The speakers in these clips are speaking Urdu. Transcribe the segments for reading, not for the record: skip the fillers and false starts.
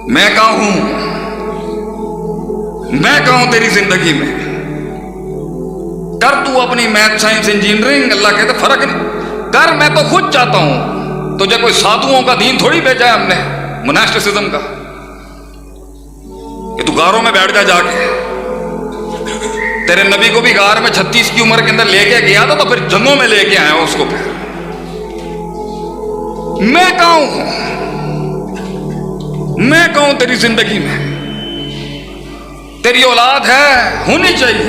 میں کہاں ہوں تیری زندگی میں؟ کر تو اپنی میتھ سائنس انجینئرنگ، اللہ کہتے فرق نہیں کر، میں تو خود چاہتا ہوں تجھے کوئی سادھوؤں کا دین تھوڑی بھیجا ہے ہم نے، مناسٹسزم کا، کہ تو غاروں میں بیٹھ جا کے۔ تیرے نبی کو بھی غار میں 36 کی عمر کے اندر لے کے گیا تھا، تو پھر جنگوں میں لے کے آیا اس کو۔ پھر میں کہاں ہوں تیری زندگی میں؟ تیری اولاد ہے، ہونی چاہیے،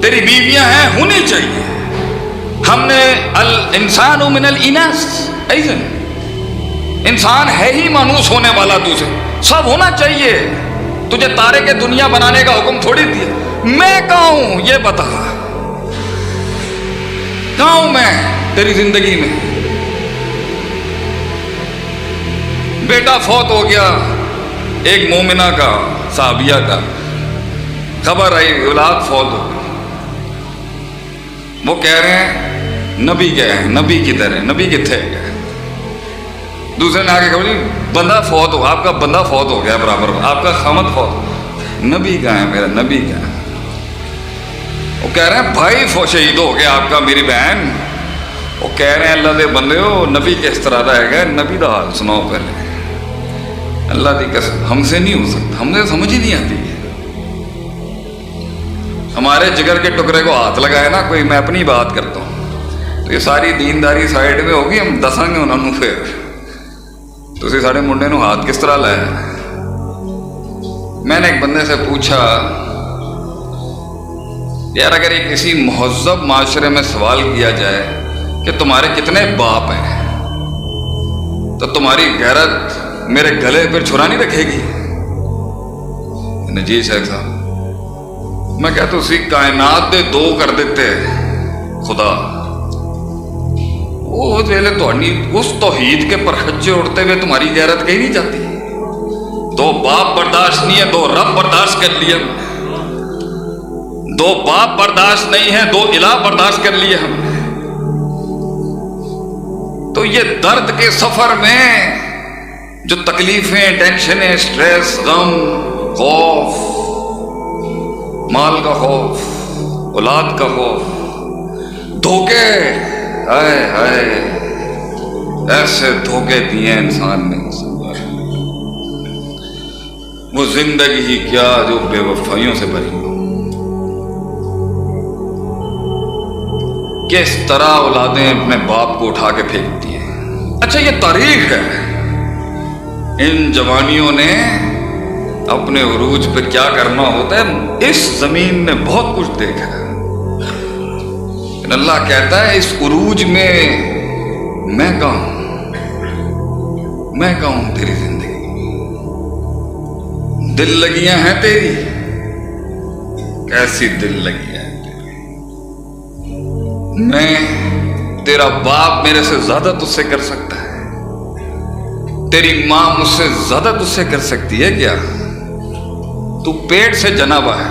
تیری بیویاں ہیں، ہونی چاہیے۔ ہم نے الانسان من الاناث، انسان ہے ہی مانوس ہونے والا، تجھے سب ہونا چاہیے، تجھے تارے کے دنیا بنانے کا حکم تھوڑی دیا۔ میں کہاں ہوں یہ بتا، کہاں ہوں میں تیری زندگی میں؟ بیٹا فوت ہو گیا ایک مومنہ کا، صحابیہ کا، خبر آئی اولاد فوت ہو گئی۔ وہ کہہ رہے ہیں نبی گئے ہیں، نبی کدھر ہے، نبی کتنے گئے؟ دوسرے نے آگے کہا بندہ فوت ہو، آپ کا بندہ فوت ہو گیا برابر، آپ کا خامد فوت، نبی کہاں ہے میرا، نبی کہاں ہے؟ وہ کہہ رہے ہیں بھائی شہید ہو گیا آپ کا، میری بہن۔ وہ کہہ رہے ہیں اللہ دے بندے ہو، نبی کس طرح رہ گئے، نبی دا حال سناؤ پہلے۔ اللہ دی قسم ہم سے نہیں ہو سکتا، ہم سے سمجھ ہی نہیں آتی۔ ہمارے جگر کے ٹکڑے کو ہاتھ لگائے نا کوئی، میں اپنی بات کرتا ہوں تو یہ ساری دینداری سائڈ میں ہوگی، ہم دساں گے انہوں پھر تسی ساڑے منڈے نو ہاتھ کس طرح لائے۔ میں نے ایک بندے سے پوچھا یار اگر ایک کسی مہذب معاشرے میں سوال کیا جائے کہ تمہارے کتنے باپ ہیں، تو تمہاری غیرت میرے گلے پر چھرا نہیں رکھے گی؟ جی شیخ صاحب، میں کہتا ہوں اسی کائنات دے دو کر دیتے خدا، وہ ویلے اس توحید کے پرخچے اڑتے ہوئے تمہاری غیرت کہیں نہیں جاتی۔ دو باپ برداشت نہیں ہے، دو رب برداشت کر لیے، دو باپ برداشت نہیں ہے، دو الہ برداشت کر لیے ہم نے۔ تو یہ درد کے سفر میں جو تکلیفیں، ٹینشنیں، سٹریس، غم، خوف، مال کا خوف، اولاد کا خوف، دھوکے، ہائے ہائے ایسے دھوکے دیے انسان نے، وہ زندگی ہی کیا جو بے وفائیوں سے بھری ہو۔ کس طرح اولادیں اپنے باپ کو اٹھا کے پھینکتی ہیں۔ اچھا یہ تاریخ ہے، ان جوانیوں نے اپنے عروج پہ کیا کرنا ہوتا ہے، اس زمین نے بہت کچھ دیکھا ہے۔ اللہ کہتا ہے اس عروج میں میں کہاں ہوں تیری زندگی؟ دل لگیاں ہیں تیری، کیسی دل لگیاں ہیں تیری؟ میں تیرا باپ میرے سے زیادہ تجھ سے کر سکتا ہے، تیری ماں مجھ سے زیادہ تجھ سے کر سکتی ہے کیا؟ تو پیٹ سے جنا ہوا ہے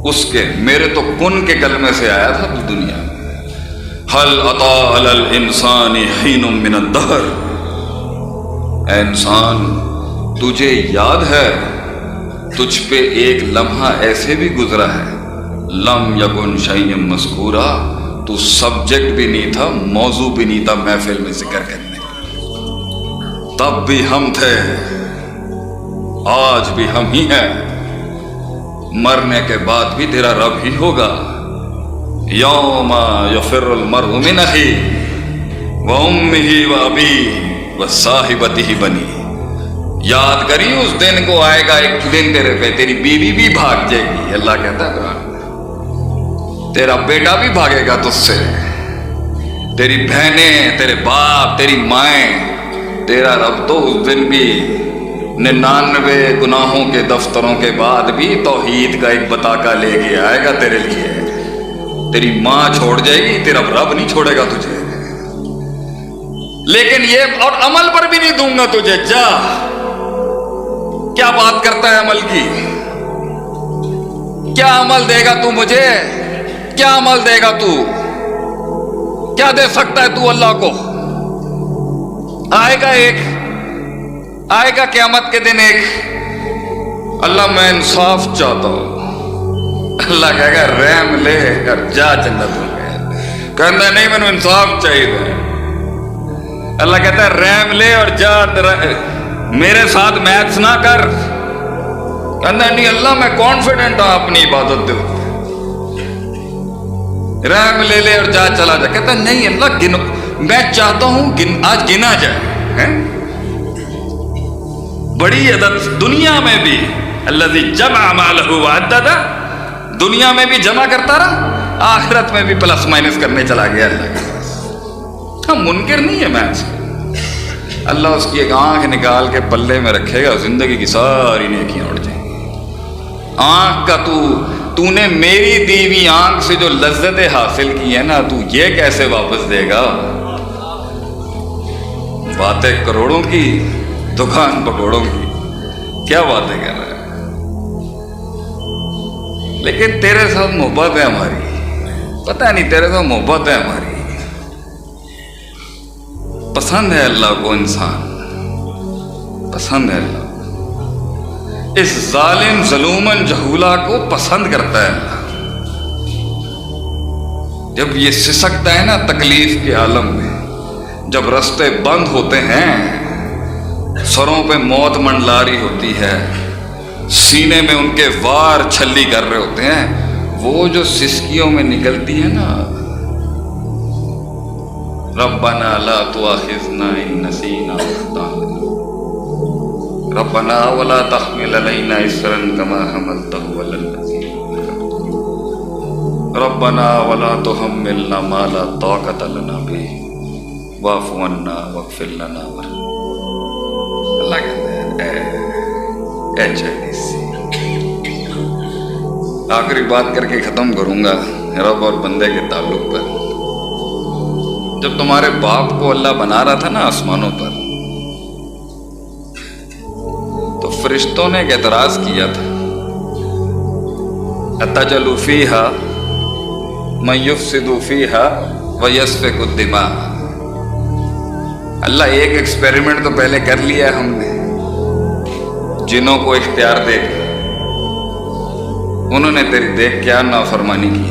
اس کے، میرے تو کن کے کلمے سے آیا تھا تو دنیا میں۔ هل أتى على الإنسان حين من الدهر، اے انسان تجھے یاد ہے تجھ پہ ایک لمحہ ایسے بھی گزرا ہے، لم یکن شیئا مذکورا، تو سبجیکٹ بھی نہیں تھا، موضوع بھی نہیں تھا محفل میں ذکر کرنے، تب بھی ہم تھے، آج بھی ہم ہی ہیں، مرنے کے بعد بھی تیرا رب ہی ہوگا۔ یوم یفر المرء من اخیہ وامہ وابیہ وصاحبتہ بنیہ، یاد کری اس دن کو آئے گا ایک دن تیرے پہ تیری بیوی بھی بھاگ جائے گی، اللہ کہتا ہے قرآن، تیرا بیٹا بھی بھاگے گا تجھ سے، تیری بہنیں، تیرے باپ، تیری مائیں، تیرا رب تو اس دن بھی 99 گناہوں کے دفتروں کے بعد بھی توحید کا ایک بطاقہ لے کے آئے گا تیرے لیے۔ تیری ماں چھوڑ جائے گی، تیرا رب نہیں چھوڑے گا تجھے، لیکن یہ اور عمل پر بھی نہیں دوں گا تجھے، جا۔ کیا بات کرتا ہے عمل کی؟ کیا عمل دے گا تو مجھے؟ کیا عمل دے گا تو؟ کیا دے سکتا ہے تو اللہ کو؟ آئے گا ایک آئے گا قیامت کے دن ایک، اللہ میں انصاف چاہتا ہوں، اللہ کہے گا رحم لے کر جا جنت ہو گیا، کہتا ہے نہیں میں نے انصاف چاہیے، اللہ کہتا ہے رحم لے اور جا، میرے ساتھ میتھس نہ کر، کہتا ہے نہیں اللہ میں کانفیڈنٹ ہوں اپنی عبادت دے، رحم لے لے اور جا چلا جا، کہتا ہے نہیں اللہ گنو، میں چاہتا ہوں آج گنا جائے، بڑی عدد دنیا میں بھی، الذی جمع مالہ وعددہ، دنیا میں بھی جمع کرتا رہا، آخرت میں بھی پلس مائنس کرنے چلا گیا اللہ کے پاس، ہم منکر نہیں ہے میتھس، اللہ اس کی ایک آنکھ نکال کے پلے میں رکھے گا، زندگی کی ساری نیکیاں اڑ جائیں گی، آنکھ کا تو نے میری دی ہوئی آنکھ سے جو لذتیں حاصل کی ہے نا، تو یہ کیسے واپس دے گا؟ باتیں کروڑوں کی، دکان پکوڑوں کی، کیا باتیں کر رہے ہیں؟ لیکن تیرے ساتھ محبت ہے ہماری، پتہ نہیں تیرے ساتھ محبت ہے ہماری، پسند ہے اللہ کو، انسان پسند ہے اللہ، اس ظالم ظلومن جہولا کو پسند کرتا ہے اللہ، جب یہ سسکتا ہے نا تکلیف کے عالم میں، جب راستے بند ہوتے ہیں، سروں پہ موت منڈلا رہی ہوتی ہے، سینے میں ان کے وار چھلی کر رہے ہوتے ہیں، وہ جو سسکیوں میں نکلتی ہے نا، ربنا لا تؤاخذنا ان نسینا واخطأنا، ربنا ولا تحمل علينا إصرا كما حملته على الذين من قبلنا، ربنا ولا تحملنا ما لا طاقة لنا به واعف عنا واغفر لنا وارحمنا۔ اللہ کہتے ہیں اے چائنیز سی، آخری بات کر کے ختم کروں گا رب اور بندے کے تعلق پر۔ جب تمہارے باپ کو اللہ بنا رہا تھا نا آسمانوں پر، تو فرشتوں نے ایک اعتراض کیا تھا، أَتَجْعَلُ فِيهَا مَن يُفْسِدُ فِيهَا وَيَسْفِكُ الدِّمَاءَ، اللہ ایک ایکسپیریمنٹ تو پہلے کر لیا ہے ہم نے، جنوں کو اختیار دے کے، انہوں نے تیری دیکھ کیا نافرمانی کی،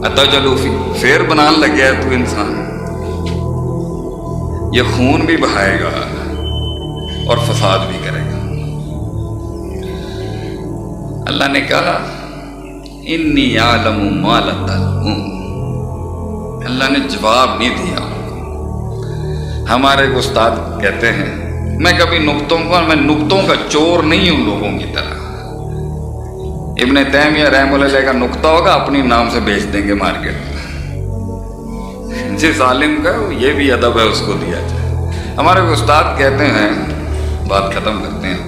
أَتَجْعَلُ فِيهَا، پھر بنان لگیا ہے تو انسان، یہ خون بھی بہائے گا اور فساد بھی کرے گا۔ اللہ نے کہا انی اعلم ما لا تعلمون، اللہ نے جواب نہیں دیا۔ ہمارے استاد کہتے ہیں میں کبھی نقطوں کا چور نہیں ہوں لوگوں کی طرح، ابن تیمیہ رحمہ اللہ علیہ کا نقطہ ہوگا اپنی نام سے بیچ دیں گے مارکیٹ میں، جس عالم کا یہ بھی ادب ہے اس کو دیا جائے۔ ہمارے استاد کہتے ہیں، بات ختم کرتے ہیں،